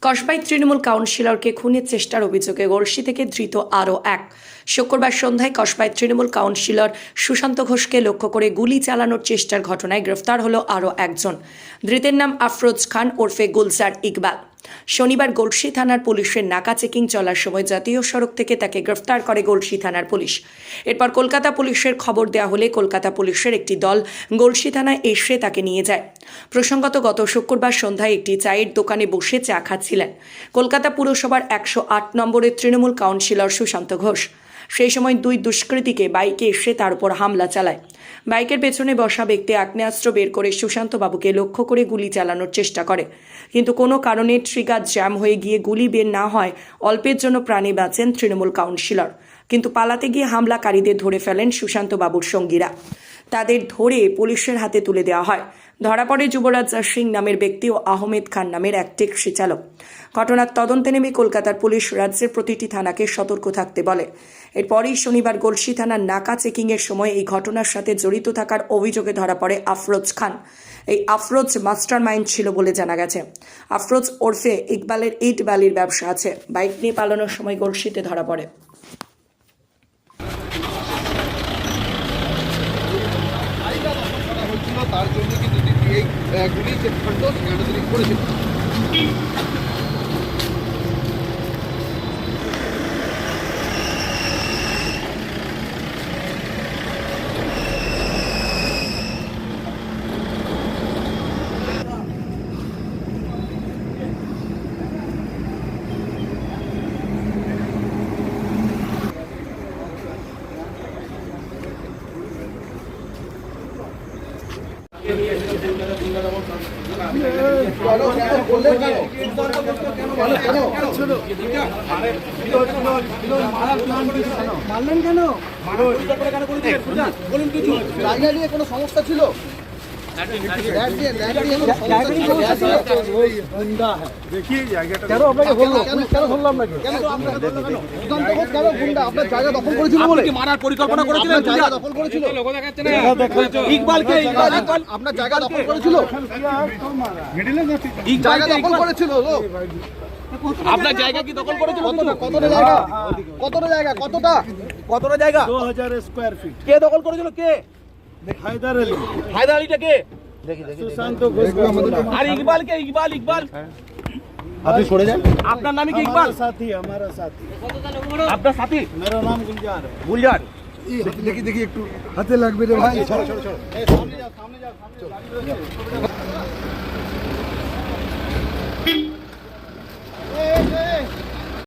কসবায় তৃণমূল কাউন্সিলরকে খুনের চেষ্টার অভিযোগে গড়শি থেকে ধৃত আরও এক। শুক্রবার সন্ধ্যায় কসবায় তৃণমূল কাউন্সিলর সুশান্ত ঘোষকে লক্ষ্য করে গুলি চালানোর চেষ্টার ঘটনায় গ্রেফতার হলো আরও একজন। ধৃতের নাম আফরোজ খান ওরফে গুলজার ইকবাল। শনিবার গড়শি থানার পুলিশের নাকা চেকিং চলার সময় জাতীয় সড়ক থেকে তাকে গ্রেফতার করে গড়শি থানার পুলিশ। এরপর কলকাতা পুলিশের খবর দেওয়া হলে কলকাতা পুলিশের একটি দল গড়শি থানায় এসে তাকে নিয়ে যায়। প্রসঙ্গত গত শুক্রবার সন্ধ্যায় একটি চায়ের দোকানে বসে চা খাচ্ছিলেন কলকাতা পুরসভার 108 নম্বরের তৃণমূল কাউন্সিলর সুশান্ত ঘোষ। সেই সময় দুই দুষ্কৃতীকে বাইকে এসে তার উপর হামলা চালায়। বাইকের পেছনে বসা ব্যক্তি আগ্নেয়াস্ত্র বের করে সুশান্ত বাবুকে লক্ষ্য করে গুলি চালানোর চেষ্টা করে, কিন্তু কোনো কারণে ট্রিগার জ্যাম হয়ে গিয়ে গুলি বের না হয় অল্পের জন্য প্রাণে বাঁচেন তৃণমূল কাউন্সিলর। কিন্তু পালাতে গিয়ে হামলাকারীদের ধরে ফেলেন সুশান্ত বাবুর সঙ্গীরা। তাদের ধরে পুলিশের হাতে তুলে দেওয়া হয়। ধরা পড়ে যুবরাজ সিং নামের ব্যক্তি ও আহমেদ খান নামের এক ট্যাক্সি চালক। ঘটনার তদন্তে নেমে কলকাতার পুলিশ রাজ্যের প্রতিটি থানাকে সতর্ক থাকতে বলে। এরপরই শনিবার গড়শি থানার নাকা চেকিংয়ের সময় এই ঘটনার সাথে জড়িত থাকার অভিযোগে ধরা পড়ে আফরোজ খান। এই আফরোজ মাস্টার মাইন্ড ছিল বলে জানা গেছে। আফরোজ ওরফে ইকবালের ইট বালির ব্যবসা আছে। বাইক নিয়ে পালানোর সময় গড়শিতে ধরা পড়ে। তার জন্য কিন্তু এই গুলি যে খণ্ড সেখানে তিনি করেছিলেন। মারলেন কেন? জায়গা নিয়ে কোনো সমস্যা ছিল? কেন আপনাকে বললো? কেন বললো আপনাকে? আপনার জায়গা দখল করেছিল বলে মারার পরিকল্পনা করেছিলেন? জায়গা দখল করেছিল? ইকবালকে আপনার জায়গা দখল করেছিল? জায়গা দখল করেছিল লোক? আপনার জায়গা কি দখল করেছিল? কতটা জায়গা? কতটা জায়গা? কতটা জায়গা? 2000 স্কয়ার ফিট। কে দখল করেছিল? কে? হায়দার আলী। হায়দার আলীটা কে? সুশান্ত ঘোষ। আর ইকবাল কে? ইকবাল আপনি সরে যান। আপনার নাম কি ইকবাল? साथी हमारा साथी। আপনার সাথী? मेरा नाम गुलजार है। গুলজার। দেখি একটু हाथे लगबे रे भाई। সামনে যাও